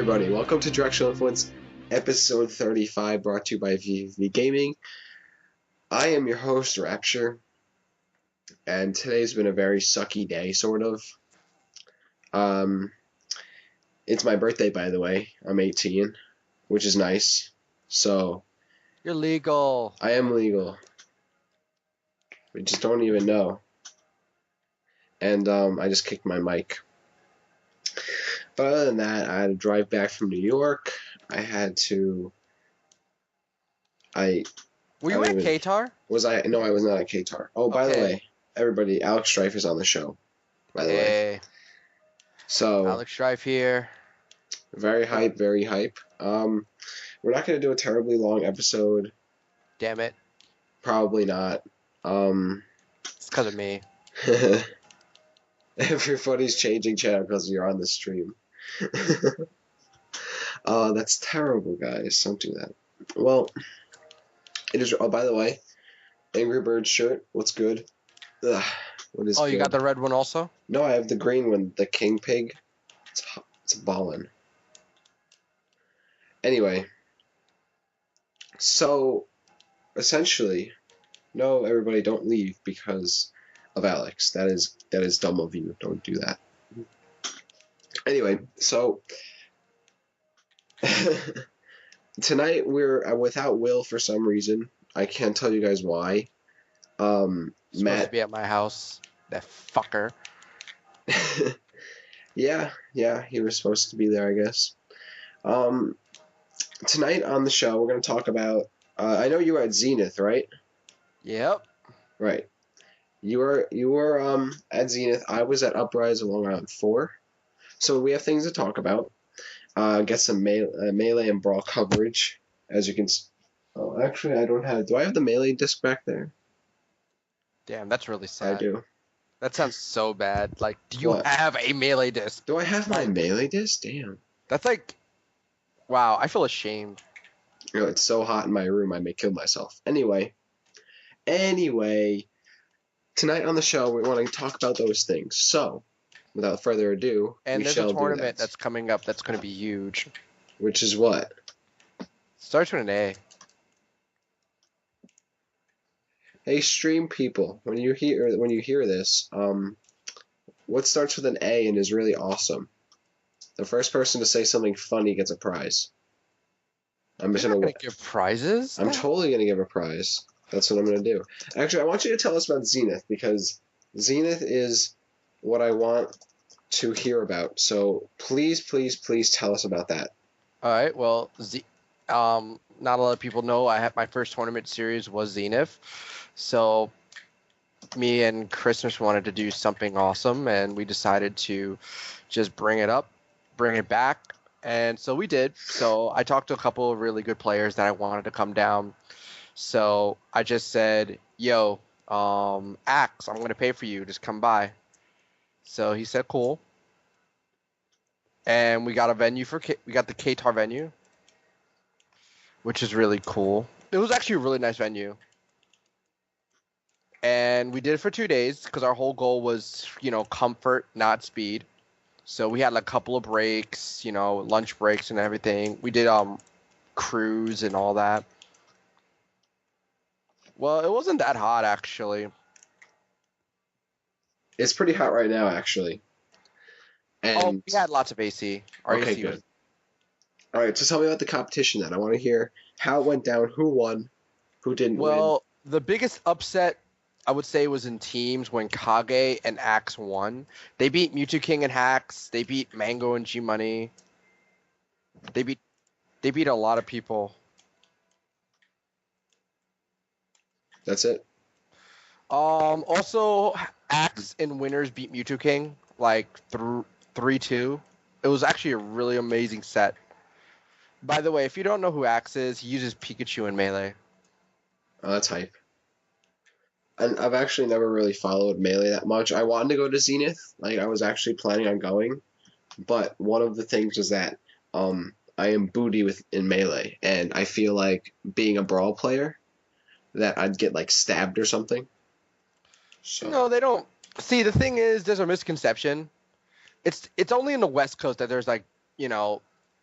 everybody, welcome to Directional Influence, episode 35, brought to you by VV Gaming. I am your host, Rapture, and today's been a very sucky day, sort of. It's my birthday, by the way. I'm 18, which is nice. So, You're legal. I am legal. We just don't even know. And I just kicked my mic. But other than that, I had to drive back from New York. I had to... Were you at Qatar? Was I? No, I was not at Qatar. Oh, by the way, everybody, Alex Strife is on the show. By the way. So Alex Strife here. Very hype, very hype. We're not going to do a terribly long episode. Damn it. Probably not. It's because of me. Everybody's changing channel because you're on the stream. That's terrible, guys. Don't do that. Well, it is. Oh, by the way, Angry Birds shirt. What's good? Ugh, what is? Oh, you good? got the red one also? No, I have the green one, the King Pig. It's ballin'. Anyway, so essentially, no, everybody, don't leave because of Alex. That is dumb of you. Don't do that. Anyway, so tonight we're without Will for some reason. I can't tell you guys why. Supposed Matt to be at my house. That fucker. yeah, he was supposed to be there, I guess. Tonight on the show, we're going to talk about. I know you were at Zenith, right? Yep. Right. You were at Zenith. I was at Uprise of Long Island 4. So we have things to talk about. Get some melee and brawl coverage, as you can. Oh, actually, I don't have. Do I have the melee disc back there? Damn, that's really sad. I do. That sounds so bad. Like, do you What? have a melee disc? Do I have my melee disc? Damn. That's like, wow. I feel ashamed. You know, it's so hot in my room, I may kill myself. Anyway, tonight on the show, we want to talk about those things. So, without further ado, And we there's shall a tournament do that. that's coming up that's going to be huge. Which is what? Starts with an A. Hey, stream people, when you hear this, what starts with an A and is really awesome? The first person to say something funny gets a prize. I'm just You're not gonna give prizes? I'm totally gonna give a prize. That's what I'm gonna do. Actually, I want you to tell us about Zenith because Zenith is what I want to hear about. So please tell us about that. All right. Well, not a lot of people know my first tournament series was Zenith. So me and Christmas wanted to do something awesome, and we decided to just bring it back. And so we did. So I talked to a couple of really good players that I wanted to come down. So I just said, yo, Axe, I'm going to pay for you. Just come by. So he said, cool. And we got a venue we got the Qatar venue, which is really cool. It was actually a really nice venue. And we did it for 2 days because our whole goal was, comfort, not speed. So we had a couple of breaks, lunch breaks and everything. We did cruise and all that. Well, it wasn't that hot actually. It's pretty hot right now, actually. And we had lots of AC. Our okay, AC good. All right, so tell me about the competition then. I want to hear how it went down, who won, who didn't win. Well, the biggest upset I would say was in teams when Kage and Axe won. They beat Mewtwo King and Hacks. They beat Mango and G Money. They beat a lot of people. That's it. Also, Axe and Winners beat Mewtwo King like 3-2. It was actually a really amazing set. By the way, if you don't know who Axe is, he uses Pikachu in Melee. Oh, that's hype. And I've actually never really followed Melee that much. I wanted to go to Zenith. Like, I was actually planning on going. But one of the things was that I am booty in Melee. And I feel like being a Brawl player, that I'd get, like, stabbed or something. So. No, they don't. See, the thing is, there's a misconception. It's only in the West Coast that there's, like,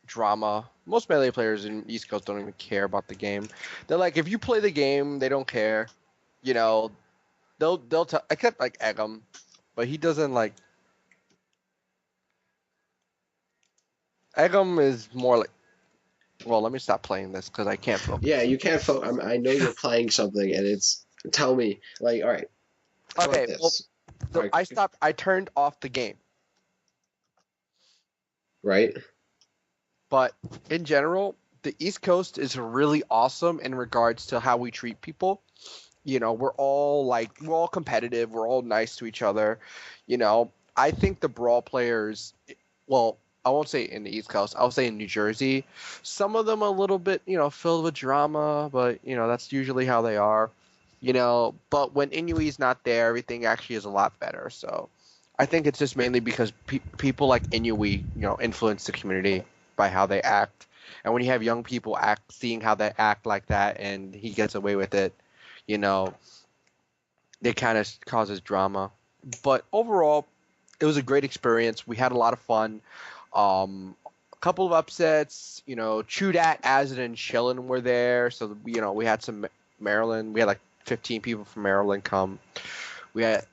drama. Most Melee players in East Coast don't even care about the game. They're like, if you play the game, they don't care. You know, they'll tell. Except like Eggum, but he doesn't like. Eggum is more like. Well, let me stop playing this because I can't focus. Yeah, you can't focus. I know you're playing something, and it's tell me like, all right, how about Okay, well, this? so All right, I stopped. I turned off the game. right? But in general, the East Coast is really awesome in regards to how we treat people. You know, we're all competitive, we're all nice to each other. You know, I think the Brawl players, well, I won't say in the East Coast, I'll say in New Jersey, some of them a little bit, filled with drama, but that's usually how they are. But when Inui's not there, everything actually is a lot better. So I think it's just mainly because people like Inui, influence the community by how they act. And when you have young people seeing how they act like that, and he gets away with it, you know, it kind of causes drama. But overall, it was a great experience. We had a lot of fun. A couple of upsets, Chudat, Azid, and Chillin were there. So, we had some Maryland. We had like 15 people from Maryland come. We had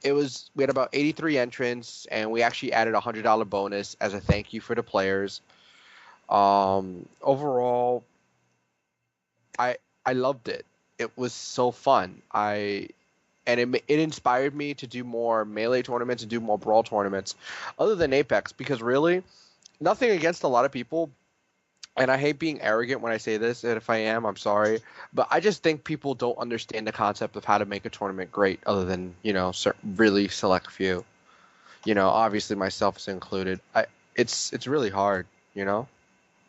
about 83 entrants, and we actually added a $100 bonus as a thank you for the players. Overall, I loved it. It was so fun. It inspired me to do more Melee tournaments and do more Brawl tournaments other than Apex, because really, nothing against a lot of people, and I hate being arrogant when I say this, and if I am, I'm sorry, but I just think people don't understand the concept of how to make a tournament great other than, really select few. Obviously myself is included. It's really hard, you know?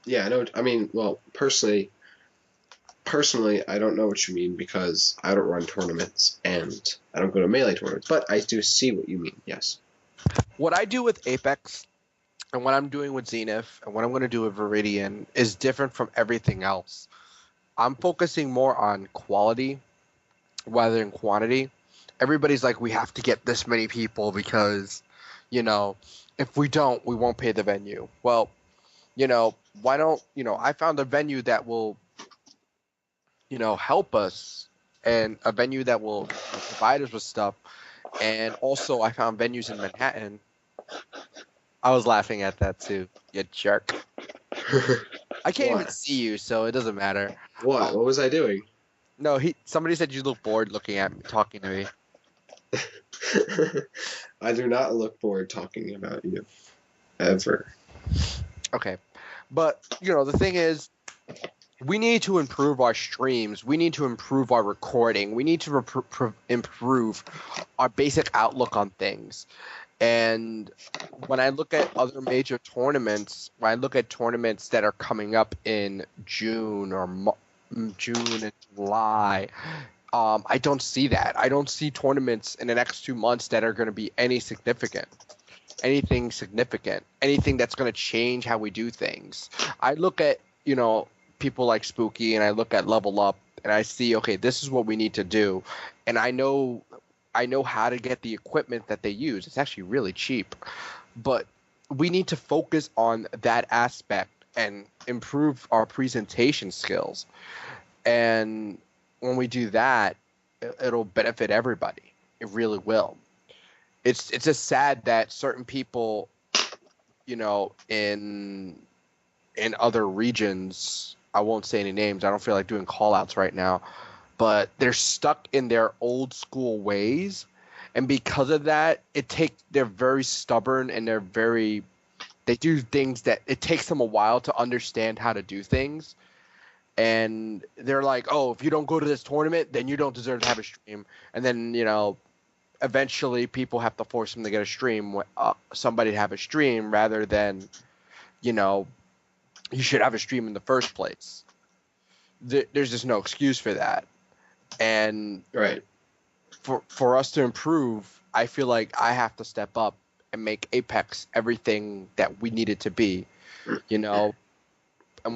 Yeah, I know. I mean, well, personally, I don't know what you mean because I don't run tournaments and I don't go to Melee tournaments, but I do see what you mean. Yes. What I do with Apex and what I'm doing with Zenith and what I'm going to do with Viridian is different from everything else. I'm focusing more on quality rather than quantity. Everybody's like, we have to get this many people because, if we don't, we won't pay the venue. Well, why don't, I found a venue that will, help us, and a venue that will provide us with stuff. And also, I found venues in Manhattan. I was laughing at that too, you jerk. I can't even What? see you, so it doesn't matter. What? Um, What was I doing? no, somebody said you look bored looking at me, talking to me. I do not look forward talking about you ever. Okay, but the thing is, we need to improve our streams. We need to improve our recording. We need to improve our basic outlook on things. And when I look at other major tournaments, when I look at tournaments that are coming up in June or June and July, I don't see that. I don't see tournaments in the next 2 months that are going to be anything significant, anything that's going to change how we do things. I look at, people like Spooky, and I look at Level Up, and I see, okay, this is what we need to do. And I know how to get the equipment that they use. It's actually really cheap. But we need to focus on that aspect and improve our presentation skills. And when we do that, it'll benefit everybody. It really will. It's just sad that certain people, in other regions, I won't say any names. I don't feel like doing call outs right now, but they're stuck in their old school ways. And because of that, they're very stubborn, and they do things that it takes them a while to understand how to do things. And they're like, oh, if you don't go to this tournament, then you don't deserve to have a stream. And then, eventually people have to force them to get a stream, somebody to have a stream, rather than, you should have a stream in the first place. There's just no excuse for that. And Right. for us to improve, I feel like I have to step up and make Apex everything that we need it to be, And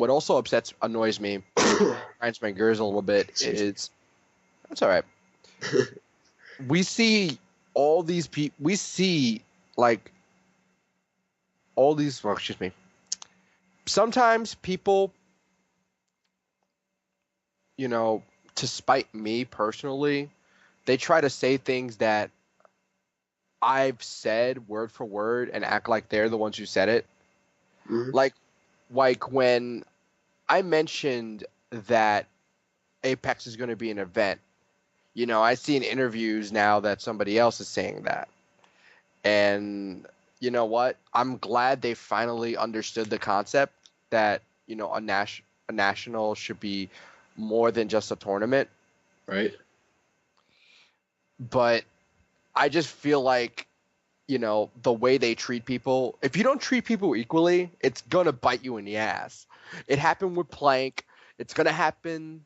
what also annoys me, grinds my gears a little bit, is that's all right. We see all these people. We see like all these. Well, excuse me. sometimes people, you know, to spite me personally, they try to say things that I've said word for word and act like they're the ones who said it. Hmm. Like, when I mentioned that Apex is going to be an event, I see in interviews now that somebody else is saying that. And you know what? I'm glad they finally understood the concept that, a national should be more than just a tournament. Right. But I just feel like, the way they treat people, if you don't treat people equally, it's going to bite you in the ass. It happened with Plank. It's going to happen,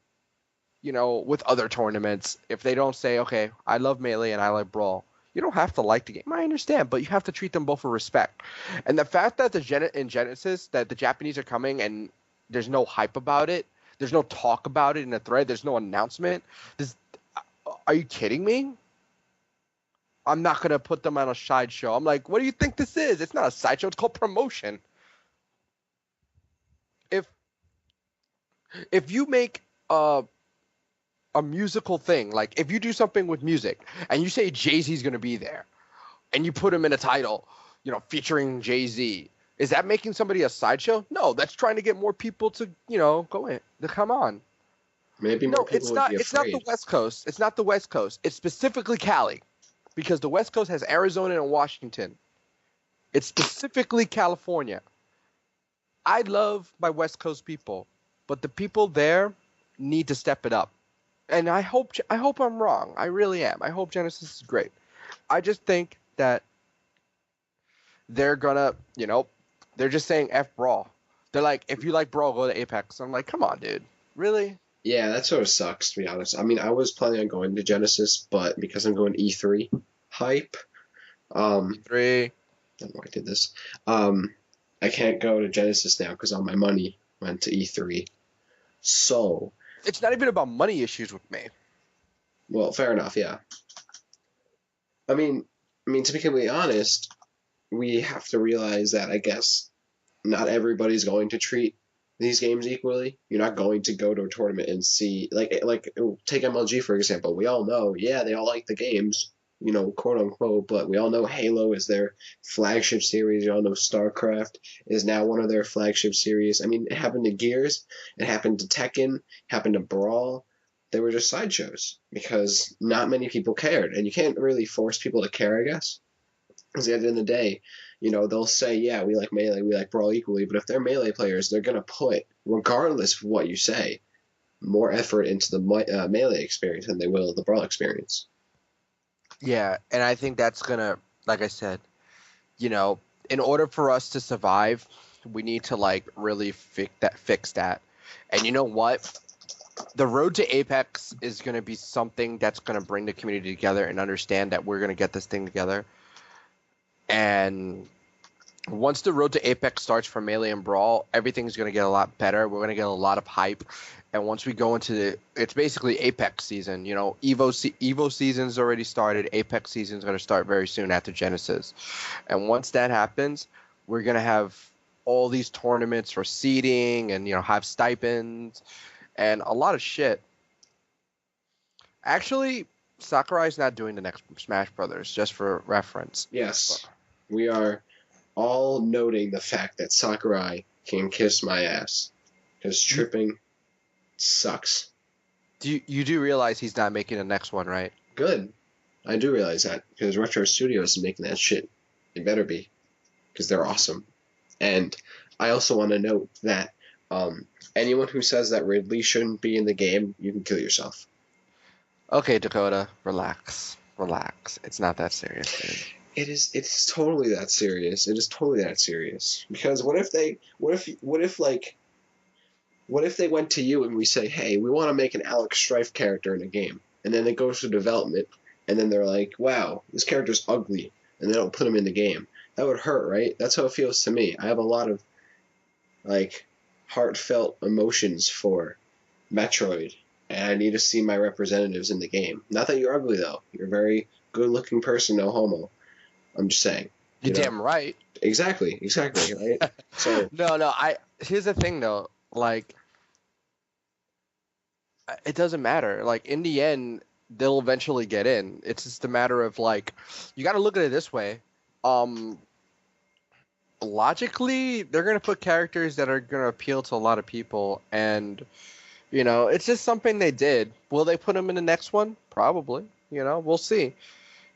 with other tournaments. If they don't say, okay, I love Melee and I like Brawl, you don't have to like the game. I understand, but you have to treat them both with respect. And the fact that in Genesis that the Japanese are coming and there's no hype about it, there's no talk about it in the thread, there's no announcement. Are you kidding me? I'm not gonna put them on a sideshow. I'm like, what do you think this is? It's not a sideshow. It's called promotion. If you make a musical thing, like if you do something with music and you say Jay-Z's gonna be there, and you put him in a title, featuring Jay-Z, is that making somebody a sideshow? No, that's trying to get more people to, go in, to come on. Maybe more No, people would be It's not afraid. the West Coast. It's not the West Coast. It's specifically Cali, because the West Coast has Arizona and Washington. It's specifically California. I love my West Coast people, but the people there need to step it up. And I hope I'm wrong. I really am. I hope Genesis is great. I just think that they're gonna, they're just saying F Brawl. They're like, if you like Brawl, go to Apex. I'm like, come on, dude. Really? Yeah, that sort of sucks, to be honest. I mean, I was planning on going to Genesis, but because I'm going E3 hype, Three. I don't know why I did this. I can't go to Genesis now because all my money went to E3. So, It's not even about money issues with me. well, fair enough, yeah. I mean, to be completely honest, we have to realize that I guess not everybody's going to treat these games equally. You're not going to go to a tournament and see like take MLG for example. We all know, yeah, they all like the games, quote unquote, but we all know Halo is their flagship series. You all know StarCraft is now one of their flagship series. I mean, it happened to Gears, it happened to Tekken, it happened to Brawl. They were just sideshows because not many people cared, and you can't really force people to care, I guess. Because at the end of the day, they'll say, yeah, we like Melee, we like Brawl equally, but if they're Melee players, they're going to put, regardless of what you say, more effort into the Melee experience than they will the Brawl experience. Yeah, and I think that's gonna, like I said, in order for us to survive, we need to like really fix that. And you know what? The road to Apex is going to be something that's going to bring the community together and understand that we're going to get this thing together. And once the road to Apex starts for Melee and Brawl, everything's going to get a lot better. We're going to get a lot of hype. And once we go into it's basically Apex season. Evo season's already started. Apex season's going to start very soon after Genesis. And once that happens, we're going to have all these tournaments for seeding and, have stipends and a lot of shit. Actually, Sakurai's not doing the next Smash Brothers, just for reference. Yes, we are all noting the fact that Sakurai can kiss my ass. Because tripping sucks. You do realize he's not making the next one, right? Good. I do realize that. Because Retro Studios is making that shit. It better be. Because they're awesome. And I also want to note that anyone who says that Ridley shouldn't be in the game, you can kill yourself. Okay, Dakota, relax. It's not that serious, dude. It's totally that serious. It is totally that serious. Because what if they went to you and we say, hey, we want to make an Alex Strife character in a game, and then it goes to development, and then they're like, wow, this character's ugly, and they don't put him in the game. That would hurt, right? That's how it feels to me. I have a lot of heartfelt emotions for Metroid, and I need to see my representatives in the game. Not that you're ugly though. You're a very good-looking person, no homo. I'm just saying. You're damn right. Exactly, right? So no, here's the thing though, like it doesn't matter. Like in the end, they'll eventually get in. It's just a matter of like, you got to look at it this way. Um, Logically, they're gonna put characters that are gonna appeal to a lot of people, and it's just something they did. Will they put them in the next one? Probably. We'll see.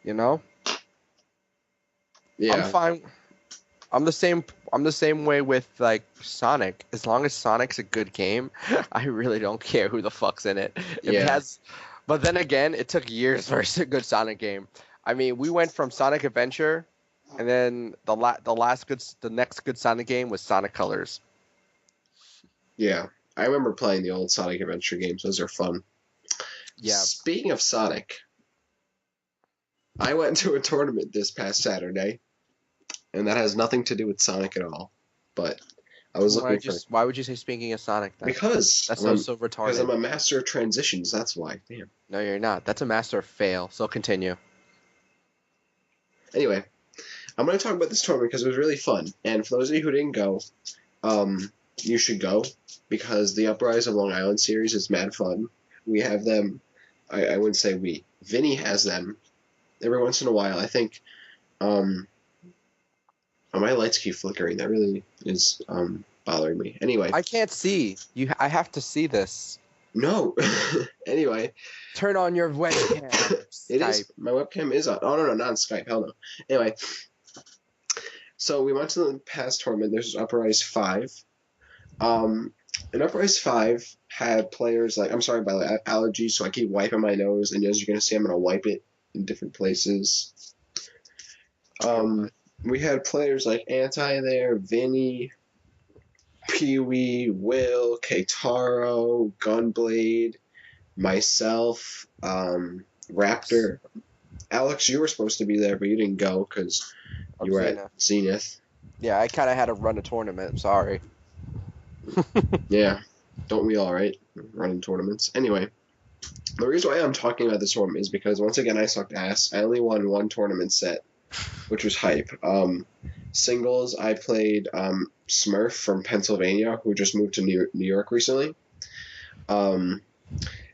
You know, I'm Yeah, fine. I'm the same. I'm the same way with like Sonic. As long as Sonic's a good game, I really don't care who the fuck's in it. If it yeah, has, but then again, it took years for a good Sonic game. I mean, we went from Sonic Adventure, and then the next good Sonic game was Sonic Colors. yeah. I remember playing the old Sonic Adventure games. Those are fun. Yeah. Speaking of Sonic, I went to a tournament this past Saturday, and that has nothing to do with Sonic at all. But I was looking for Why would you say speaking of Sonic then? because That's so because I'm retarded. a master of transitions. That's why. Damn. No, you're not. That's a master of fail. So continue. Anyway, I'm going to talk about this tournament because it was really fun. And for those of you who didn't go, you should go because the Uprise of Long Island series is mad fun. We have them. I wouldn't say we. Vinny has them every once in a while. I think. Oh, my lights keep flickering. That really is bothering me. Anyway. I can't see you. I have to see this. No. Anyway. Turn on your webcam. It is. My webcam is on. Oh, no, not on Skype. Hell no. Anyway. So we went to the past tournament. There's Uprise 5. And Uprise 5 had players like, I'm sorry, by the way, I have allergies, so I keep wiping my nose. And as you're going to see, I'm going to wipe it in different places. We had players like Anti there, Vinny, Pee-wee, Will, Keitaro, Gunblade, myself, Rapture. Alex, you were supposed to be there, but you didn't go because you were at Zenith. Yeah, I kind of had to run a tournament. I'm sorry. Yeah, don't we all, right? Running tournaments. Anyway, the reason why I'm talking about this tournament is because, once again, I sucked ass. I only won one tournament set, which was hype. Singles, I played Smurf from Pennsylvania, who just moved to New York recently.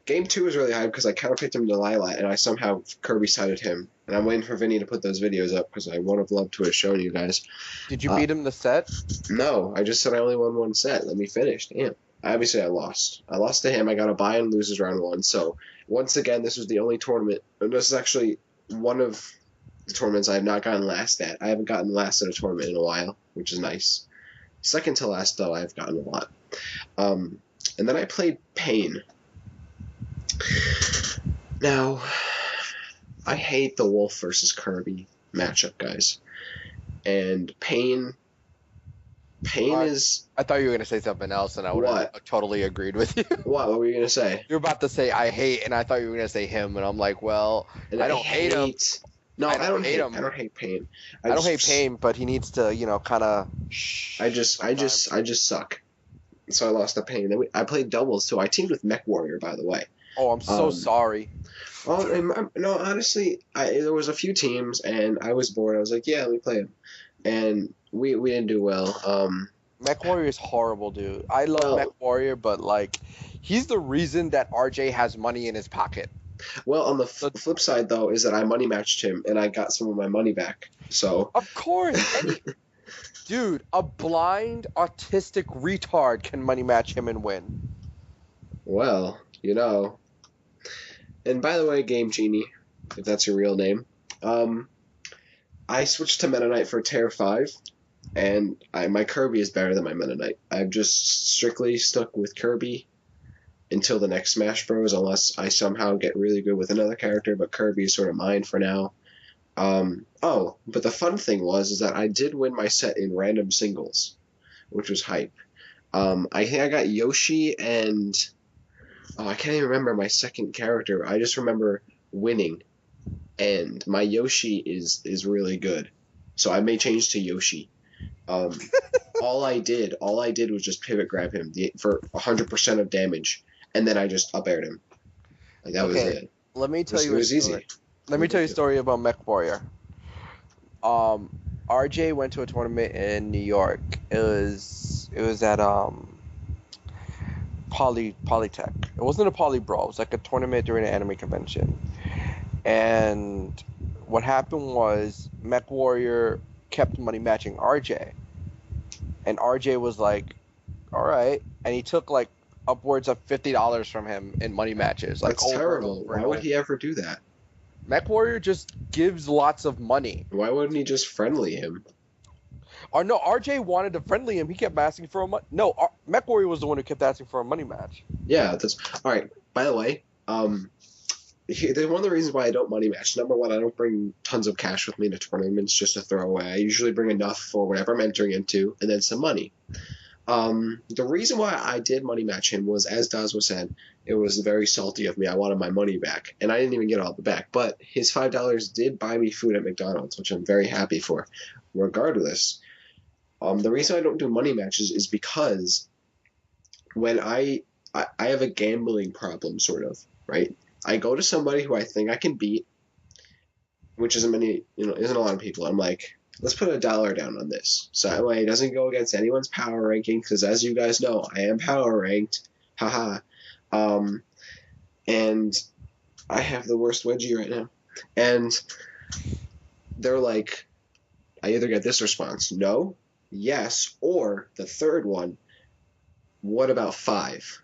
Game 2 was really hype because I counterpicked him to Lilat, and I somehow Kirby-sided him. And I'm waiting for Vinny to put those videos up because I would have loved to have shown you guys. Did you beat him the set? No, I just said I only won one set. Let me finish. Damn. Obviously, I lost. I lost to him. I got a buy and loses round 1. So, once again, this was the only tournament. And this is actually one of the tournaments I have not gotten last at. I haven't gotten last at a tournament in a while, which is nice. Second to last, though, I've gotten a lot. And then I played Pain. Now, I hate the Wolf versus Kirby matchup, guys. And Pain is... I thought you were going to say something else, and I would have totally agreed with you. What were you going to say? You were about to say, I hate, and I thought you were going to say him, and I'm like, well, I don't hate him. No, I don't hate him. I don't hate Pain. I don't hate Pain, but he needs to, kind of... I just suck. So I lost to Pain. I played doubles, too. I teamed with Mech Warrior, by the way. Oh, I'm so sorry. Well, no, honestly, there was a few teams, and I was bored. I was like, yeah, let me play him. And we didn't do well. Mech Warrior is horrible, dude. I love Mech Warrior, but, he's the reason that RJ has money in his pocket. Well, on the flip side, though, is that I money matched him, and I got some of my money back. So of course. Dude, a blind, autistic retard can money match him and win. Well, And by the way, Game Genie, if that's your real name, I switched to Meta Knight for Tier 5, and my Kirby is better than my Meta Knight. I've just strictly stuck with Kirby until the next Smash Bros, unless I somehow get really good with another character, but Kirby is sort of mine for now. But the fun thing is that I did win my set in random singles, which was hype. I think I got Yoshi and... Oh, I can't even remember my second character. I just remember winning. And my Yoshi is really good. So I may change to Yoshi. All I did was just pivot grab him for 100% of damage. And then I just up-aired him. That was it. Let me tell you it was easy. Let me tell you a story about Mech Warrior. RJ went to a tournament in New York. It was It was at Polytech. It wasn't a Poly Brawl. It was like a tournament during an anime convention. And what happened was Mech Warrior kept money matching RJ, and RJ was like, "All right," and he took like upwards of $50 from him in money matches, like That's over terrible. and over Why and would over. he ever do that? Mech Warrior just gives lots of money. Why wouldn't he just friendly him? Or no, RJ wanted to friendly him. He kept asking for a money. No, Mech Warrior was the one who kept asking for a money match. Yeah, that's all right. By the way, one of the reasons why I don't money match. Number one, I don't bring tons of cash with me to tournaments just to throw away. I usually bring enough for whatever I'm entering into, and then some money. The reason why I did money match him was, as Daz was saying, it was very salty of me. I wanted my money back, and I didn't even get all of it back. But his $5 did buy me food at McDonald's, which I'm very happy for. Regardless, the reason I don't do money matches is because when I have a gambling problem, sort of, right? I go to somebody who I think I can beat, which isn't a lot of people. I'm like, let's put $1 down on this. So that way it doesn't go against anyone's power ranking, because as you guys know, I am power ranked. Haha. And I have the worst wedgie right now. And they're like, I either get this response, no, yes, or the third one, what about 5?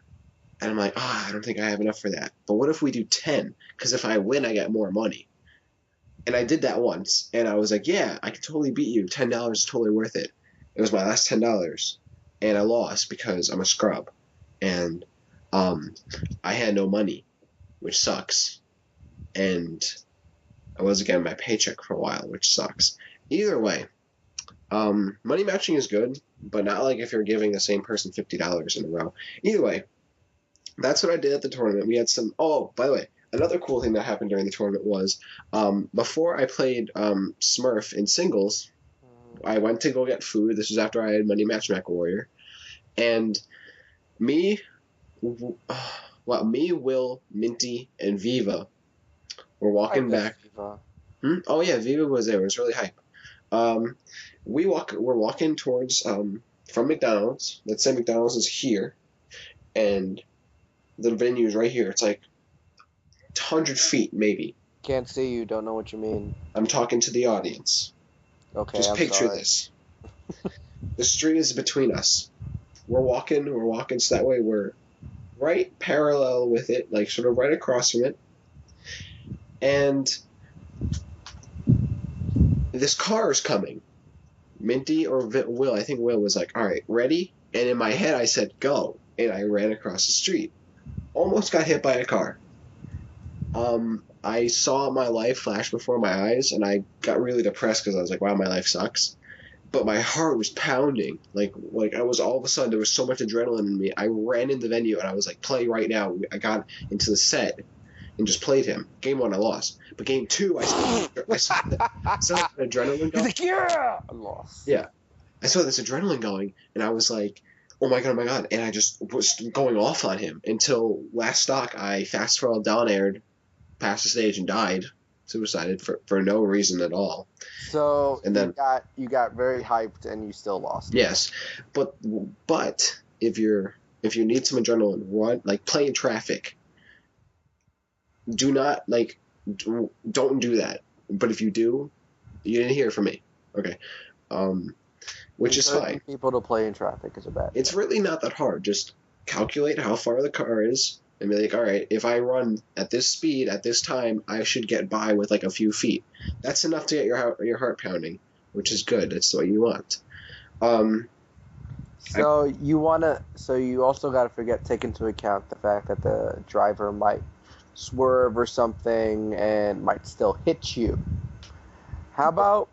And I'm like, I don't think I have enough for that. But what if we do 10? Because if I win, I get more money. And I did that once, and I was like, yeah, I can totally beat you. $10 is totally worth it. It was my last $10, and I lost because I'm a scrub, and I had no money, which sucks, and I wasn't getting my paycheck for a while, which sucks. Either way, money matching is good, but not like if you're giving the same person $50 in a row. Either way, that's what I did at the tournament. We had some. Oh, by the way, another cool thing that happened during the tournament was before I played Smurf in singles, I went to go get food. This was after I had money match Mech Warrior, and me, Will, Minty, and Viva were walking back. Viva. Oh yeah, Viva was there. It was really hype. We're walking towards from McDonald's. Let's say McDonald's is here, and the venue is right here. It's like 100 feet, maybe. Can't see you. Don't know what you mean. I'm talking to the audience. Okay, Just I'm picture sorry. this. The street is between us. We're walking, so that way we're right parallel with it, like sort of right across from it. And this car is coming. Minty or Will, I think Will was like, all right, ready? And in my head I said, go. And I ran across the street. Almost got hit by a car. I saw my life flash before my eyes, and I got really depressed because I was like, wow, my life sucks. But my heart was pounding. Like I was, all of a sudden, there was so much adrenaline in me. I ran in the venue, and I was like, play right now. I got into the set and just played him. Game 1, I lost. But game 2, I saw that adrenaline going. He's like, yeah! I lost. Yeah. I saw this adrenaline going, and I was like, oh my god. And I just was going off on him until last stock, I fast-forward down aired, passed the stage, and died. Suicided for no reason at all. So and then you got very hyped and you still lost. Yes, but if you need some adrenaline, run, like play in traffic. Do not don't do that. But if you do, you didn't hear from me. Okay, which is fine. People to play in traffic is a bad. It's really not that hard. Just calculate how far the car is. And be like, all right, if I run at this speed at this time, I should get by with like a few feet. That's enough to get your heart pounding, which is good. That's what you want. So you also got to take into account the fact that the driver might swerve or something and might still hit you. How about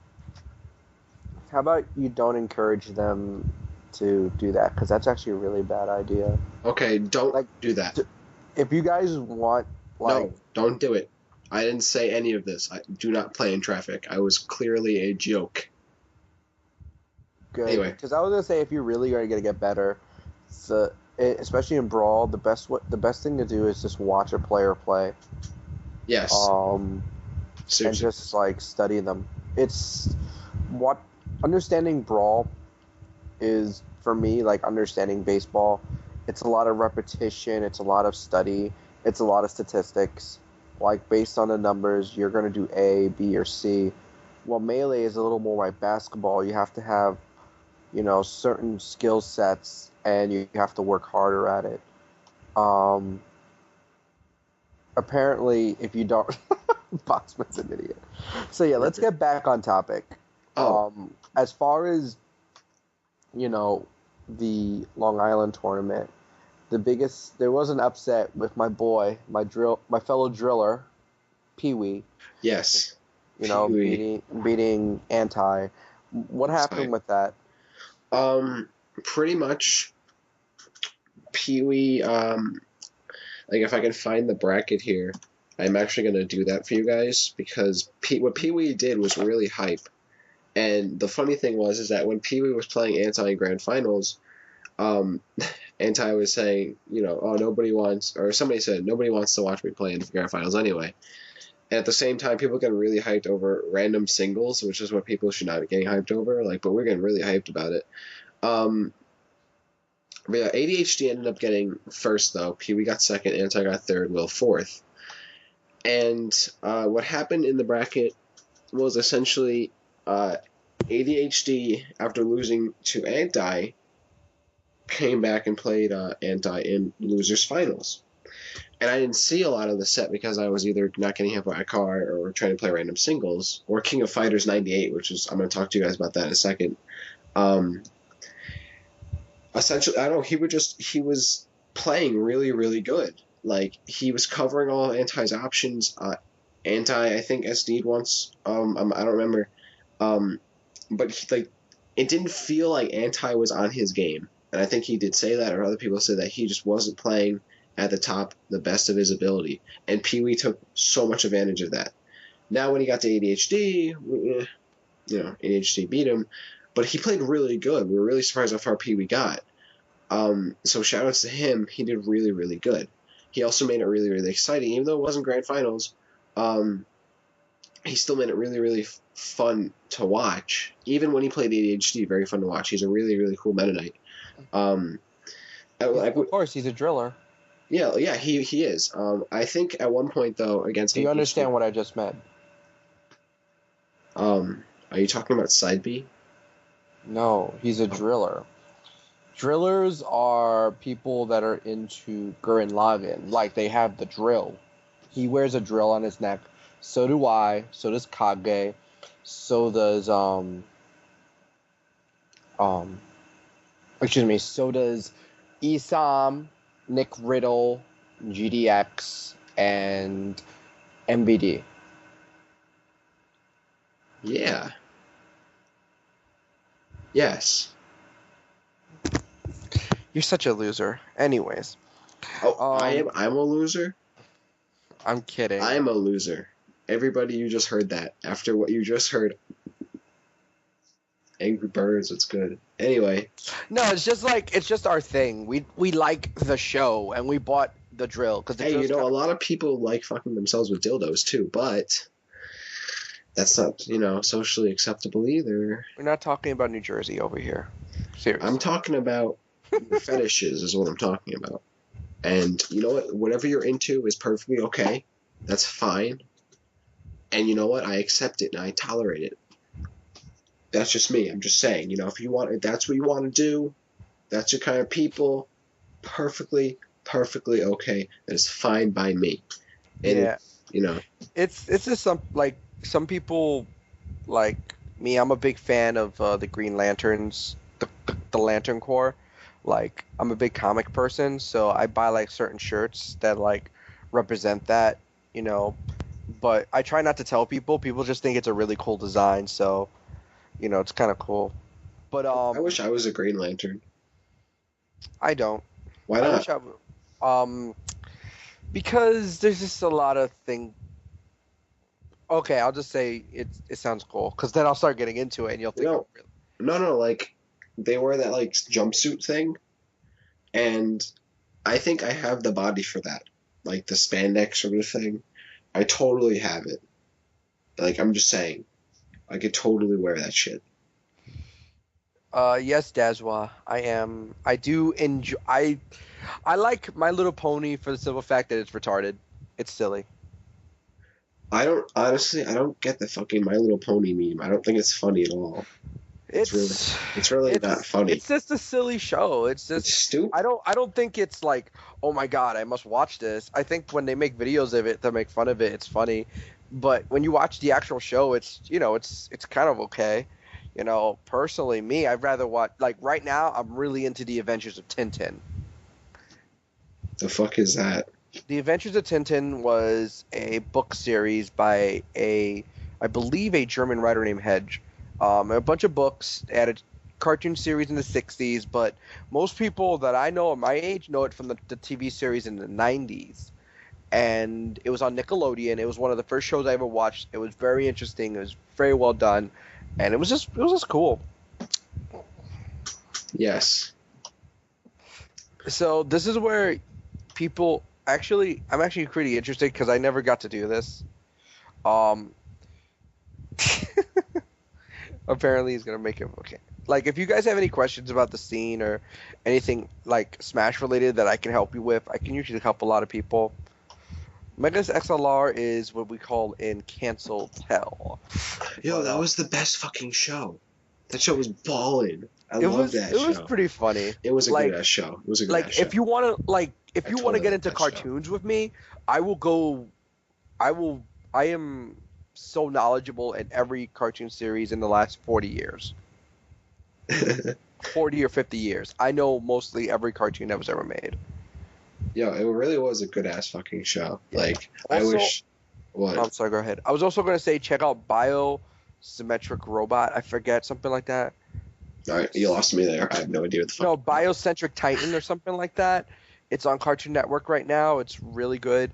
you don't encourage them to do that, because that's actually a really bad idea. Okay, don't do that. If you guys want, no, don't do it. I didn't say any of this. I do not play in traffic. I was clearly a joke. Good. Anyway, because I was gonna say, if you're really gonna get better, especially in Brawl, the best thing to do is just watch a player play. Yes. Seriously. And just study them. Understanding Brawl is for me, like understanding baseball, it's a lot of repetition, it's a lot of study, it's a lot of statistics. Like based on the numbers, you're gonna do A, B, or C. Well, melee is a little more like basketball. You have to have, certain skill sets, and you have to work harder at it. Um, Apparently, if you don't, Boxman's an idiot. So yeah, let's get back on topic. Oh, As far as the Long Island tournament, there was an upset with my boy, my fellow driller, Pee Wee. yes. Pee Wee. Beating Anti. What happened Sorry. with that? Pretty much Pee Wee. Like if I can find the bracket here, I'm actually gonna do that for you guys because what Pee Wee did was really hype. And the funny thing was is that when Pee Wee was playing Anti in grand finals, um, Anti was saying, oh nobody wants, or somebody said nobody wants to watch me play in the grand finals anyway. And at the same time, people get really hyped over random singles, which is what people should not be getting hyped over. Like, but we're getting really hyped about it. Um, but yeah, ADHD ended up getting first though. Pee Wee got second, Anti got third, Will fourth. And what happened in the bracket was essentially ADHD, after losing to Anti, came back and played Anti in losers finals. And I didn't see a lot of the set because I was either not getting hit by a car or trying to play random singles, or King of Fighters 98, which is, I'm going to talk to you guys about that in a second. Um, Essentially, I don't know, he was playing really, really good. Like, he was covering all Anti's options. Anti, I think, SD'd once. I don't remember. Um, but it didn't feel like Anti was on his game. And I think he did say that, or other people said that he just wasn't playing at the top, the best of his ability. And Pee Wee took so much advantage of that. Now, when he got to ADHD, ADHD beat him, but he played really good. We were really surprised how far Pee Wee got. So shout outs to him. He did really, really good. He also made it really, really exciting. Even though it wasn't grand finals, he still made it really, really fun to watch. Even when he played ADHD, very fun to watch. He's a really, really cool Mennonite. Of course, he's a driller. Yeah, he is. I think at one point though against. Do you ADHD, understand what I just meant? Are you talking about side B? No, he's a driller. Drillers are people that are into Gurren Lagann. Like, they have the drill. He wears a drill on his neck. So do I. So does Kage. So does, so does Isam, Nick Riddle, GDX, and MBD. Yeah. Yes. You're such a loser. Anyways. Oh, I'm a loser? I'm kidding. I'm a loser. Everybody, you just heard that. After what you just heard, Angry Birds, it's good. Anyway. No, it's just our thing. We like the show, and we bought the drill because Hey, a lot of people like fucking themselves with dildos too, but that's not, socially acceptable either. We're not talking about New Jersey over here. Seriously. I'm talking about fetishes is what I'm talking about. And you know what? Whatever you're into is perfectly okay. That's fine. And you know what? I accept it and I tolerate it. That's just me. I'm just saying, if that's what you want to do, that's your kind of people, perfectly okay. That is fine by me. And yeah. It's just some people like me. I'm a big fan of the Green Lanterns, the Lantern Corps. Like, I'm a big comic person, so I buy like certain shirts that like represent that, But I try not to tell people. People just think it's a really cool design, so it's kind of cool. But I wish I was a Green Lantern. I don't. Why not? Because there's just a lot of things. Okay, I'll just say it sounds cool, because then I'll start getting into it, and you'll think. No, like they wear that like jumpsuit thing, and I think I have the body for that, like the spandex sort of thing. I totally have it. Like, I'm just saying, I could totally wear that shit. Yes, Dazwa. I am. I do enjoy. I like My Little Pony for the simple fact that it's retarded. It's silly. I don't honestly. I don't get the fucking My Little Pony meme. I don't think it's funny at all. It's really, It's it's really not funny. it's just a silly show. It's It's just stupid. I don't think it's like, oh my god, I must watch this. I think when they make videos of it to make fun of it, it's funny. But when you watch the actual show, it's kind of okay. Personally, me, I'd rather watch, like, right now I'm really into the Adventures of Tintin. The fuck is that? The Adventures of Tintin was a book series by I believe, a German writer named Hedge. A bunch of books. They had a cartoon series in the 60s, but most people that I know at my age know it from the TV series in the 90s. And it was on Nickelodeon. It was one of the first shows I ever watched. It was very interesting. It was very well done. And it was just cool. Yes. So this is where people I'm actually pretty interested because I never got to do this. Um, Apparently he's gonna make it okay. Like, if you guys have any questions about the scene or anything like Smash related that I can help you with, I can usually help a lot of people. Megas XLR is what we call in cancel tell. Yo, But, that was the best fucking show. That show was ballin'. I it love was that it show. was pretty funny. It was a Like, good ass show. It was a good ass like show. if you want to if I you want to totally get like into that show. cartoons with me, I will go. I am so knowledgeable in every cartoon series in the last 40 years. 40 or 50 years. I know mostly every cartoon that was ever made. Yo, it really was a good ass fucking show. Yeah. Like, I Also, wish. What? I'm sorry, go ahead. I was also going to say check out Biosymmetric Robot. I forget, something like that. All right, you lost me there. I have no idea what the fuck. No, Biocentric Titan or something like that. It's on Cartoon Network right now. It's really good.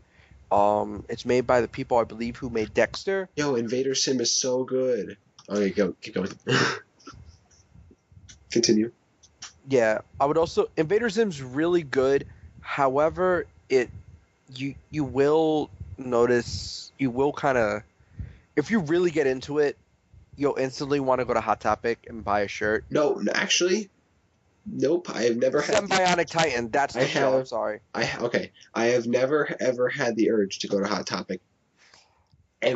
It's made by the people, I believe, who made Dexter. Yo, Invader Sim is so good. Okay, go, keep going. Continue. Yeah, I would also Invader Zim's really good. However, you will notice, you will kind of, if you really get into it, you'll instantly want to go to Hot Topic and buy a shirt. No, actually, nope. I have never had. Symbionic Titan, that's the I show. I'm have- sorry. Okay. I have never ever had the urge to go to Hot Topic. Ever.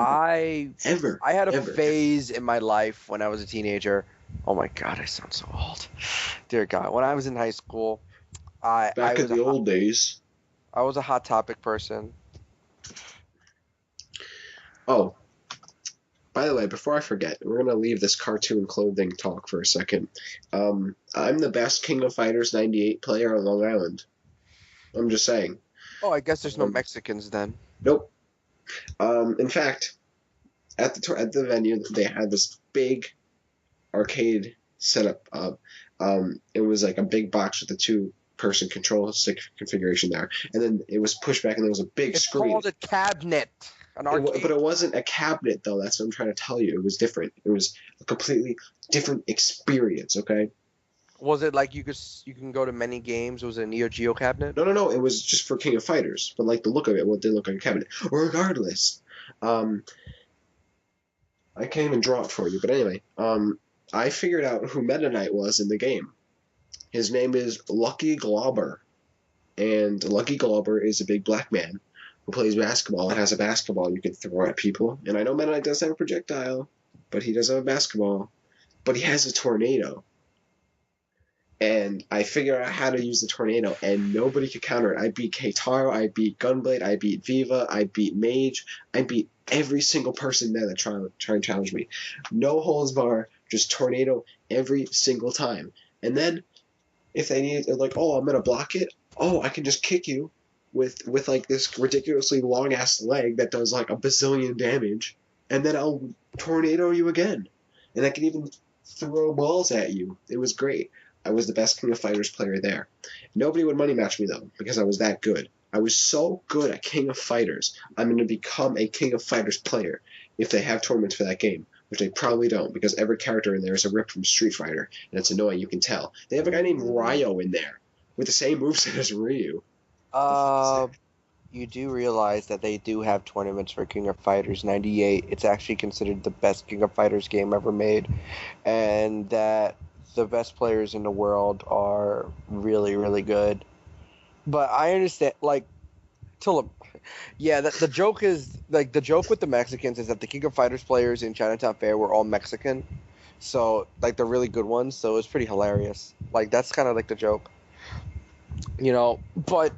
I had a ever. phase in my life when I was a teenager. Oh my god, I sound so old. Dear God, when I was in high school, Back I in was the old days. I was a Hot Topic person. Oh, by the way, before I forget, we're gonna leave this cartoon clothing talk for a second. I'm the best King of Fighters '98 player on Long Island. I'm just saying. Oh, I guess there's no Mexicans then. Nope. In fact, at the venue, they had this big arcade setup. It was like a big box with a two-person control stick configuration there, and then it was pushed back, and there was a big It's screen. called a cabinet. An arcade. But it wasn't a cabinet, though. That's what I'm trying to tell you. It was different. It was a completely different experience. Okay. Was it like you can go to many games? Was it a Neo Geo cabinet? No. It was just for King of Fighters, but like the look of it, what did look like a cabinet. Regardless, I can't even draw it for you. But anyway, I figured out who Meta Knight was in the game. His name is Lucky Glauber, and Lucky Glauber is a big black man who plays basketball and has a basketball you can throw at people. And I know Meta Knight doesn't have a projectile, but he does have a basketball. But he has a tornado. And I figured out how to use the tornado, and nobody could counter it. I beat Keitaro, I beat Gunblade, I beat Viva, I beat Mage, I beat every single person there that try and challenge me. No holds bar, just tornado every single time. And then, if they need, they're like, oh, I'm gonna block it. Oh, I can just kick you with like this ridiculously long ass leg that does like a bazillion damage, and then I'll tornado you again, and I can even throw balls at you. It was great. I was the best King of Fighters player there. Nobody would money match me, though, because I was that good. I was so good at King of Fighters, I'm going to become a King of Fighters player if they have tournaments for that game, which they probably don't, because every character in there is a rip from Street Fighter, and it's annoying, you can tell. They have a guy named Ryo in there, with the same moveset as Ryu. You do realize that they do have tournaments for King of Fighters '98. It's actually considered the best King of Fighters game ever made, and that the best players in the world are really, really good. But I understand, like, yeah, the joke is, like, the joke with the Mexicans is that the King of Fighters players in Chinatown Fair were all Mexican. So, like, the really good ones. So, it's pretty hilarious. Like, that's kind of like the joke. But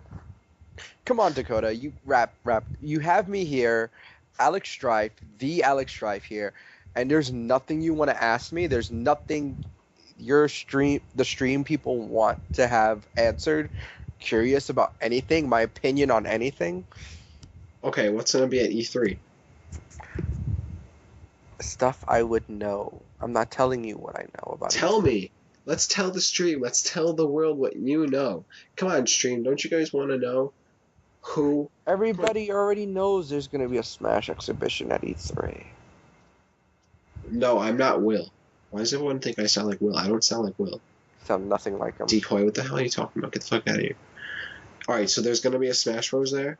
come on, Dakota, you rap. You have me here, Alex Strife, the Alex Strife here, and there's nothing you want to ask me. There's nothing the stream people want to have answered. Curious about anything, my opinion on anything. Okay, what's gonna be at E3? Stuff I would know. I'm not telling you what I know about it. Tell me. Let's tell the stream. Let's tell the world what you know. Come on, stream. Don't you guys want to know who? Everybody already knows there's going to be a Smash exhibition at E3. No, I'm not Will. Why does everyone think I sound like Will? I don't sound like Will. Sound nothing like him. Decoy, what the hell are you talking about? Get the fuck out of here. Alright, so there's gonna be a Smash Bros there?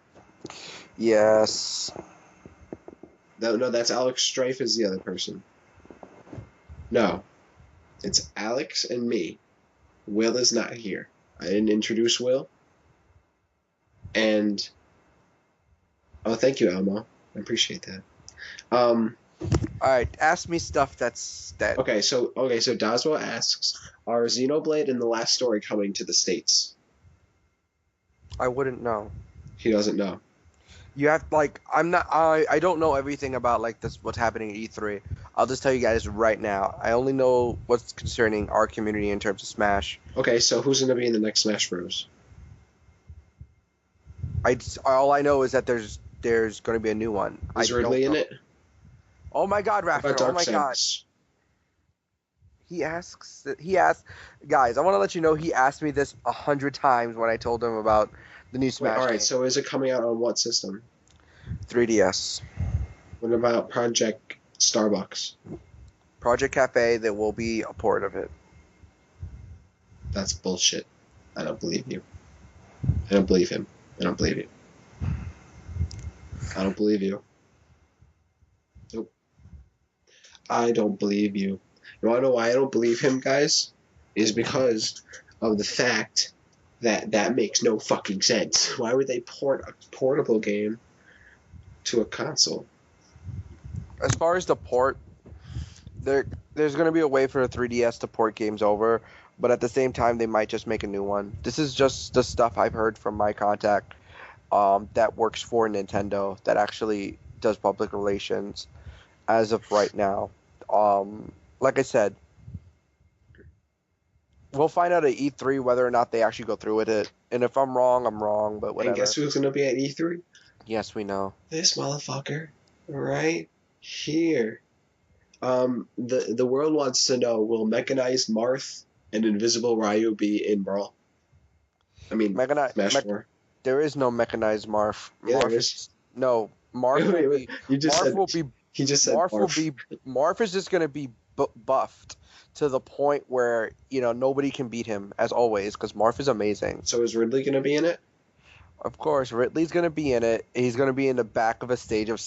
Yes. No, that's Alex Strife is the other person. No. It's Alex and me. Will is not here. I didn't introduce Will. And oh, thank you, Elmo. I appreciate that. All right, ask me stuff that. Okay, so Dazwa asks, are Xenoblade and The Last Story coming to the States? I wouldn't know. He doesn't know. You have I don't know everything about what's happening at E3. I'll just tell you guys right now. I only know what's concerning our community in terms of Smash. Okay, so who's gonna be in the next Smash Bros? All I know is that there's going to be a new one. Is Ridley in it? Oh my God, Rapture! Oh my God! He asked, guys. I want to let you know he asked me this 100 times when I told him about the new Smash. All right, game. so is it coming out on what system? 3DS. What about Project Starbucks? Project Cafe. There will be a port of it. That's bullshit. I don't believe you. I don't believe him. I don't believe you. I don't believe you. Nope. I don't believe you. You want to know why I don't believe him, guys? Is because of the fact that makes no fucking sense. Why would they port a portable game to a console? As far as the port, there's going to be a way for the 3DS to port games over, but at the same time, they might just make a new one. This is just the stuff I've heard from my contact that works for Nintendo, that actually does public relations as of right now. Like I said, we'll find out at E3 whether or not they actually go through with it. And if I'm wrong, I'm wrong, but whatever. And guess who's going to be at E3? Yes, we know. This motherfucker right here. The world wants to know, will mechanized Marth and invisible Ryu be in Brawl? I mean, Smash 4. There is no mechanized Marth. Yeah, there is. No, Marth will be. You just Marth said, will be. He just said Marth will Marth. be. Marth is just gonna be buffed to the point where nobody can beat him, as always, because Marth is amazing. So is Ridley gonna be in it? Of course, Ridley's gonna be in it. He's gonna be in the back of a stage of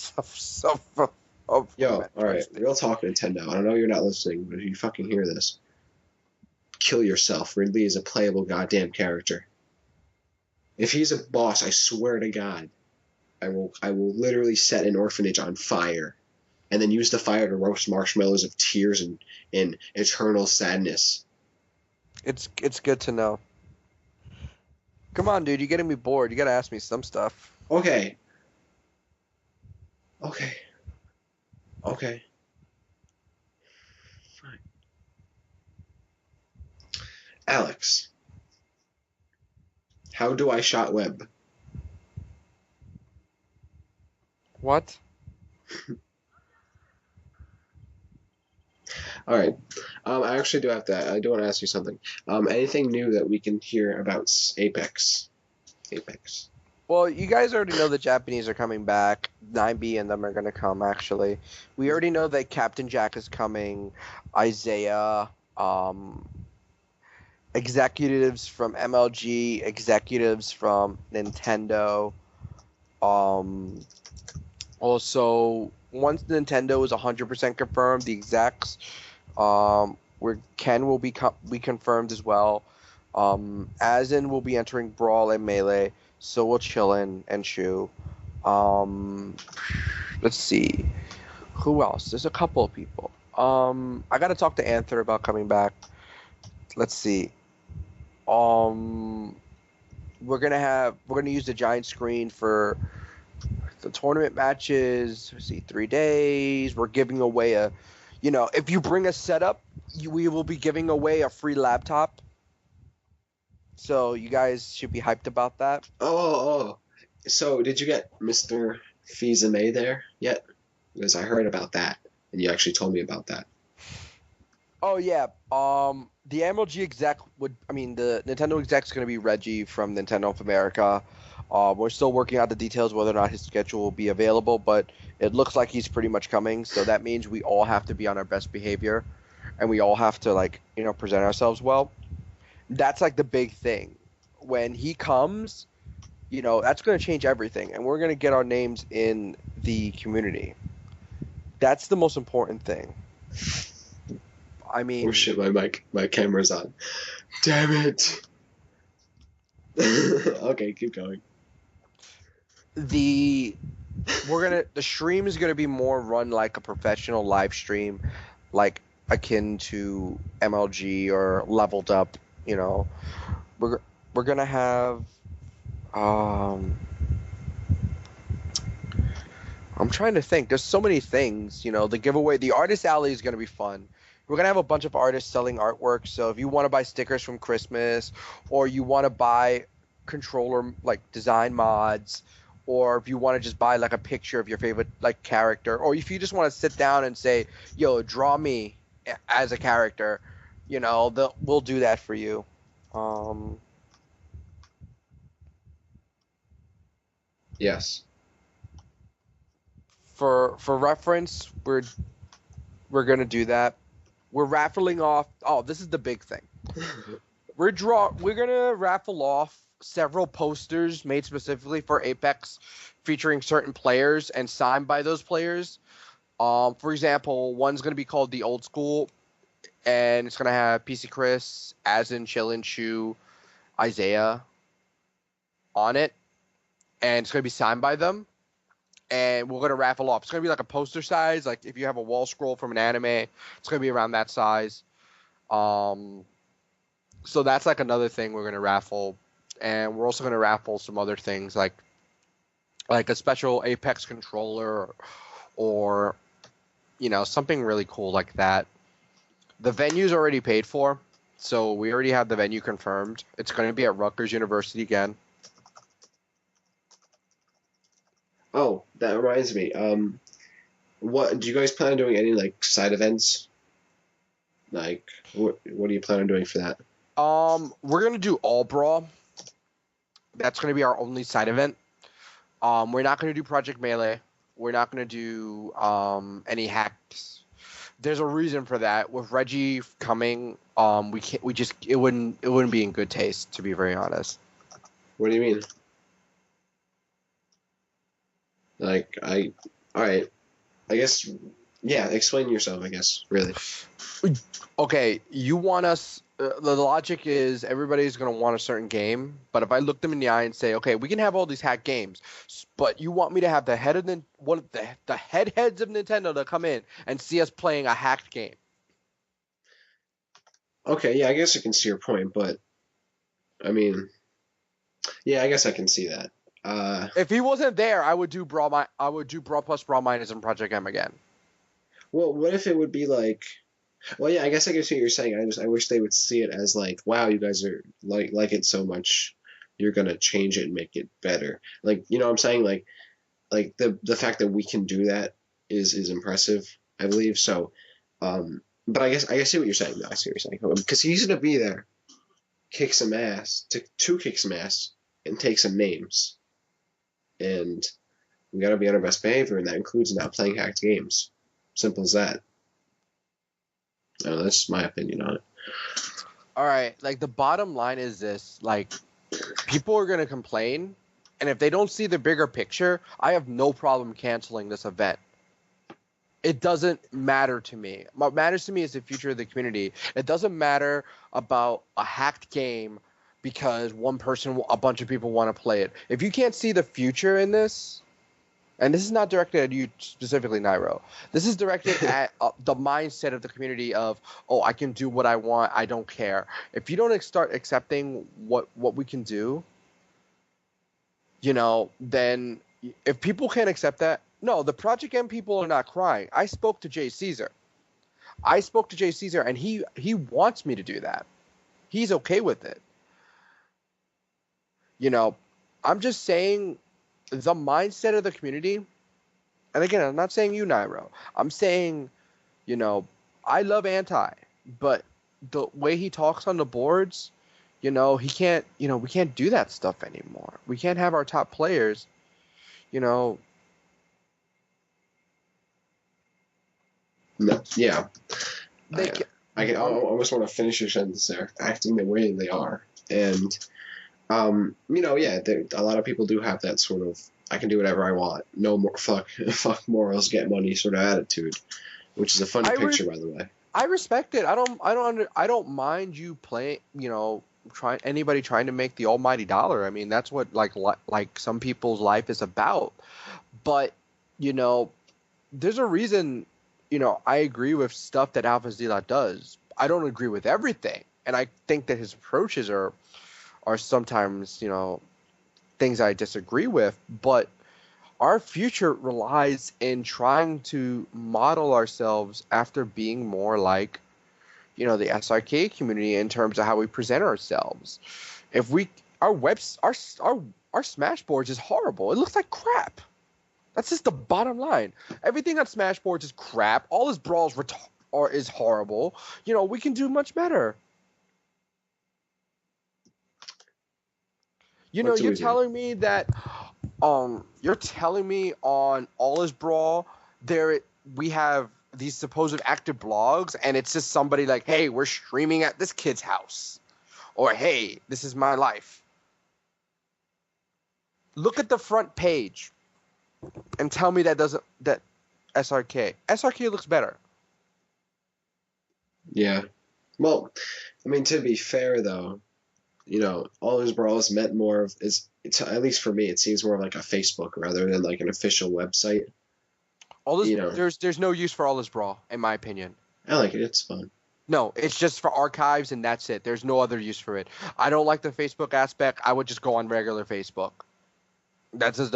Yo, all right, real talk, Nintendo. I know you're not listening, but if you fucking hear this, kill yourself. Ridley is a playable goddamn character. If he's a boss, I swear to God, I will literally set an orphanage on fire, and then use the fire to roast marshmallows of tears and eternal sadness. It's good to know. Come on, dude, you're getting me bored. You gotta ask me some stuff. Okay. Fine. Alex, how do I shot web? What? All right. I actually do have to. I do want to ask you something. Anything new that we can hear about Apex? Apex. Well, you guys already know the Japanese are coming back. 9B and them are going to come, actually. We already know that Captain Jack is coming. Isaiah, executives from MLG, executives from Nintendo. Also, once Nintendo is 100% confirmed, the execs, Where Ken will be confirmed as well. Asin will be entering Brawl and Melee. So will Chillin and Shu. Let's see. Who else? There's a couple of people. I gotta talk to Anther about coming back. Let's see. Um, we're gonna use the giant screen for the tournament matches. Let's see, 3 days. We're giving away if you bring a setup, we will be giving away a free laptop. So you guys should be hyped about that. Oh. So did you get Mr. Fizame there yet? Because I heard about that, and you actually told me about that. Oh yeah. The MLG exec the Nintendo exec's gonna be Reggie from Nintendo of America. We're still working out the details whether or not his schedule will be available, but it looks like he's pretty much coming. So that means we all have to be on our best behavior, and we all have to present ourselves well. That's like the big thing. When he comes, that's going to change everything, and we're going to get our names in the community. That's the most important thing. I mean, oh shit, my camera's on. Damn it. Okay, keep going. The stream is going to be more run like a professional live stream, like akin to MLG or Leveled Up. We're going to have I'm trying to think. There's so many things, the giveaway, the artist alley is going to be fun. We're going to have a bunch of artists selling artwork. So if you want to buy stickers from Christmas, or you want to buy controller design mods, or if you want to just buy a picture of your favorite character, or if you just want to sit down and say, yo, draw me as a character, we'll do that for you. Yes. For reference, we're gonna do that. We're raffling off. Oh, this is the big thing. We're gonna raffle off several posters made specifically for Apex, featuring certain players and signed by those players. For example, one's gonna be called the Old School, and it's gonna have PC Chris, Asin, Chillin, Shu, Isaiah on it, and it's gonna be signed by them. And we're going to raffle off. It's going to be like a poster size. Like if you have a wall scroll from an anime, it's going to be around that size. So that's another thing we're going to raffle. And we're also going to raffle some other things like a special Apex controller or something really cool like that. The venue's already paid for, so we already have the venue confirmed. It's going to be at Rutgers University again. Oh, that reminds me. What do you guys plan on doing? Any side events? What do you plan on doing for that? We're gonna do all brawl. That's gonna be our only side event. We're not gonna do Project Melee. We're not gonna do any hacks. There's a reason for that. With Reggie coming, it wouldn't be in good taste, to be very honest. What do you mean? All right. I guess, yeah, explain yourself, I guess, really. Okay, you want us, the logic is everybody's going to want a certain game, but if I look them in the eye and say, okay, we can have all these hack games, but you want me to have the heads of Nintendo to come in and see us playing a hacked game. Okay, yeah, I guess I can see your point, but, I mean, yeah, I guess I can see that. If he wasn't there, I would do Brawl plus Brawl Minus and Project M again. Well, what if it would be well, yeah, I guess I can see what you're saying. I wish they would see it as wow, you guys are like it so much, you're gonna change it and make it better. You know what I'm saying? The fact that we can do that is impressive, I believe. So, but I see what you're saying. Though. I see what you're saying because he's gonna be there, kick some ass, to kick some ass, and take some names. And we got to be on our best behavior, and that includes not playing hacked games. Simple as that. That's my opinion on it. All right, the bottom line is this: people are gonna complain, and if they don't see the bigger picture, I have no problem canceling this event. It doesn't matter to me. What matters to me is the future of the community. It doesn't matter about a hacked game because a bunch of people want to play it. If you can't see the future in this, and this is not directed at you specifically, Nairo. This is directed at the mindset of the community of, oh, I can do what I want. I don't care. If you don't start accepting what we can do, then if people can't accept that, no, the Project M people are not crying. I spoke to Jay Caesar. And he wants me to do that. He's okay with it. I'm just saying the mindset of the community. And again, I'm not saying you, Nairo. I'm saying, I love Anti, but the way he talks on the boards, he can't, we can't do that stuff anymore. We can't have our top players, No, yeah. they I almost want to finish your sentence there. Acting the way they are, and yeah, a lot of people do have that sort of I can do whatever I want, no more fuck morals, get money sort of attitude, which is a funny picture, by the way. I respect it. I don't mind you playing. Anybody trying to make the almighty dollar. I mean, that's what like some people's life is about. But there's a reason. I agree with stuff that Alpha Zila does. I don't agree with everything, and I think that his approaches are sometimes things I disagree with. But our future relies in trying to model ourselves after being more like the SRK community in terms of how we present ourselves. If we our Smashboards is horrible. It looks like crap. That's just the bottom line. Everything on Smashboards is crap. All his brawls is horrible. We can do much better. You're telling me that you're telling me on all his brawl we have these supposed active blogs, and it's just somebody like, hey, we're streaming at this kid's house, or hey, this is my life. Look at the front page and tell me that SRK looks better. Yeah. Well, I mean, to be fair though, all his brawls meant more of it's at least for me, it seems more like a Facebook rather than like an official website. There's no use for all his brawl, in my opinion. I like it. It's fun. No, it's just for archives and that's it. There's no other use for it. I don't like the Facebook aspect. I would just go on regular Facebook. That's just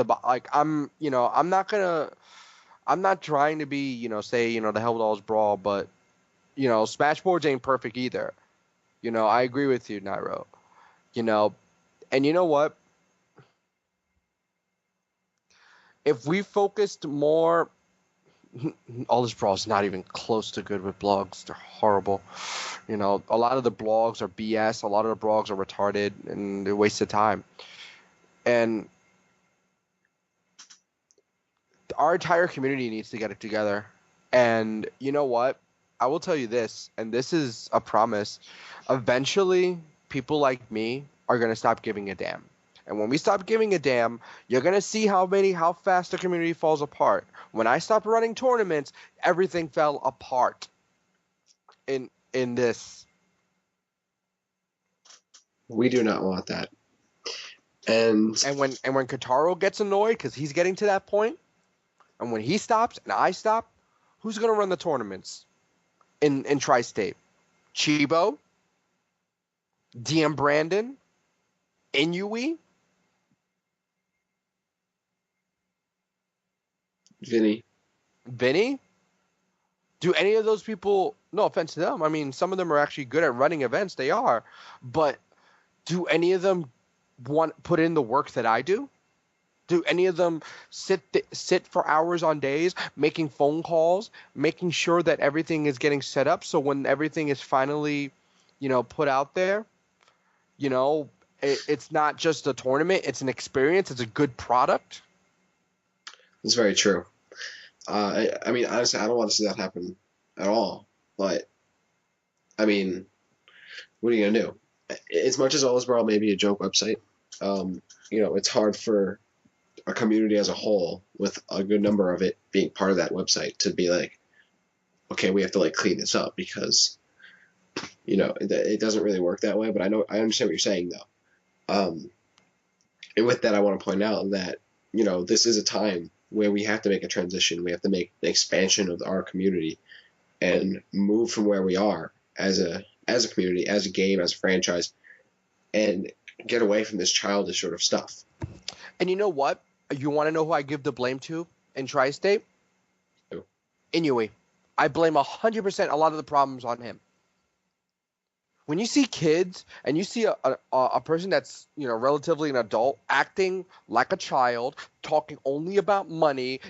I'm not trying to be, say, the hell with all his brawl, but Smashboards ain't perfect either. I agree with you, Nairo. And you know what? If we focused more, all this brawl is not even close to good with blogs. They're horrible. A lot of the blogs are BS. A lot of the blogs are retarded and they're a waste of time. And our entire community needs to get it together. And you know what? I will tell you this, and this is a promise. Eventually, people like me are going to stop giving a damn. And when we stop giving a damn, you're going to see how fast the community falls apart. When I stopped running tournaments, everything fell apart in this. We do not want that. And when Kataro gets annoyed because he's getting to that point, and when he stops and I stop, who's going to run the tournaments in Tri-State? Chibo? DM Brandon? Inui? Vinny? Do any of those people, no offense to them, I mean, some of them are actually good at running events, they are, but do any of them put in the work that I do? Do any of them sit for hours on days, making phone calls, making sure that everything is getting set up so when everything is finally, put out there, it's not just a tournament, it's an experience, it's a good product? It's very true. I mean, honestly, I don't want to see that happen at all. But, I mean, what are you going to do? As much as All Is Brawl may be a joke website, it's hard for a community as a whole, with a good number of it being part of that website, to be like, okay, we have to like clean this up because it doesn't really work that way. But I understand what you're saying though. And with that, I want to point out that this is a time where we have to make a transition. We have to make an expansion of our community and move from where we are as a community, as a game, as a franchise, and get away from this childish sort of stuff. And you know what? You want to know who I give the blame to in Tri-State? Who? Inui. I blame 100% a lot of the problems on him. When you see kids and you see a person that's relatively an adult acting like a child, talking only about money,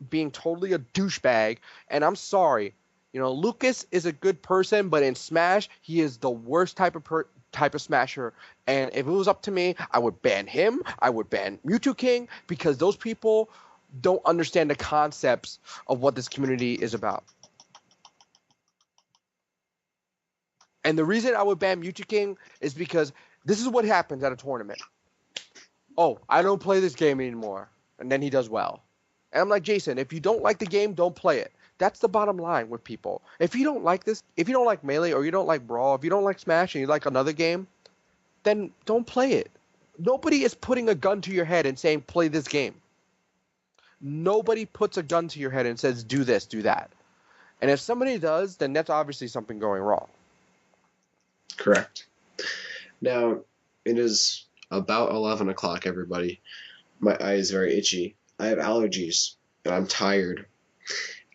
being totally a douchebag, and I'm sorry, Lucas is a good person, but in Smash he is the worst type of smasher. And if it was up to me, I would ban him. I would ban Mewtwo King, because those people don't understand the concepts of what this community is about. And the reason I would ban Mewtwo King is because this is what happens at a tournament. Oh, I don't play this game anymore. And then he does well. And I'm like, Jason, if you don't like the game, don't play it. That's the bottom line with people. If you don't like this, if you don't like Melee, or you don't like Brawl, if you don't like Smash and you like another game, then don't play it. Nobody is putting a gun to your head and saying, play this game. Nobody puts a gun to your head and says, do this, do that. And if somebody does, then that's obviously something going wrong. Correct. Now, it is about 11 o'clock, everybody. My eye is very itchy. I have allergies, and I'm tired.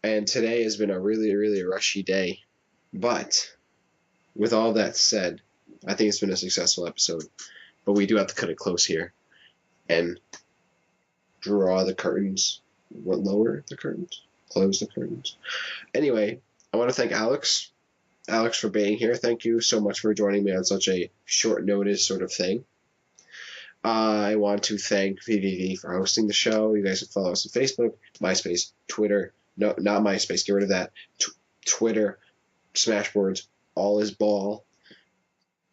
And today has been a really, really rushy day. But with all that said, I think it's been a successful episode. But we do have to cut it close here and draw the curtains. Lower the curtains? Close the curtains. Anyway, I want to thank Alex for being here. Thank you so much for joining me on such a short notice sort of thing. I want to thank VVV for hosting the show. You guys can follow us on Facebook, MySpace, Twitter. No, not MySpace. Get rid of that. Twitter, Smashboards, All Is Ball,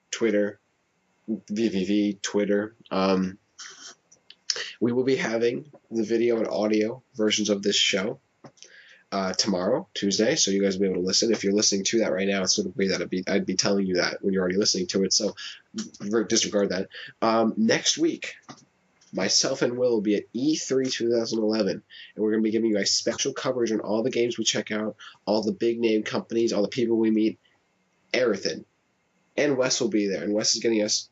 Twitter, VVV, Twitter. We will be having the video and audio versions of this show tomorrow, Tuesday, so you guys will be able to listen. If you're listening to that right now, it's sort of weird that I'd be telling you that when you're already listening to it, so disregard that. Next week, myself and Will be at E3 2011, and we're going to be giving you guys special coverage on all the games we check out, all the big name companies, all the people we meet, everything. And Wes will be there, and Wes is getting us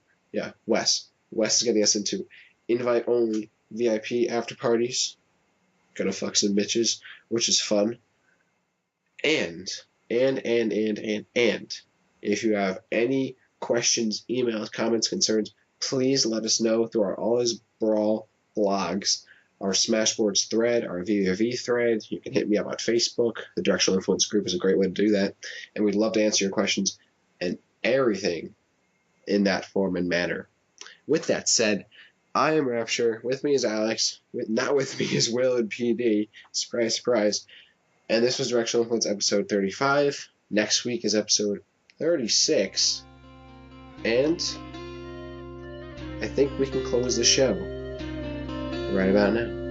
into invite-only VIP after parties. Gonna fuck some bitches, which is fun. And if you have any questions, emails, comments, concerns, please let us know through our All Is Brawl blogs, our Smashboards thread, our VVV thread. You can hit me up on Facebook. The Directional Influence group is a great way to do that. And we'd love to answer your questions and everything in that form and manner. With that said, I am Rapture. With me is Alex. Not with me is Will and PD. Surprise, surprise. And this was Directional Influence episode 35. Next week is episode 36. And I think we can close the show right about now.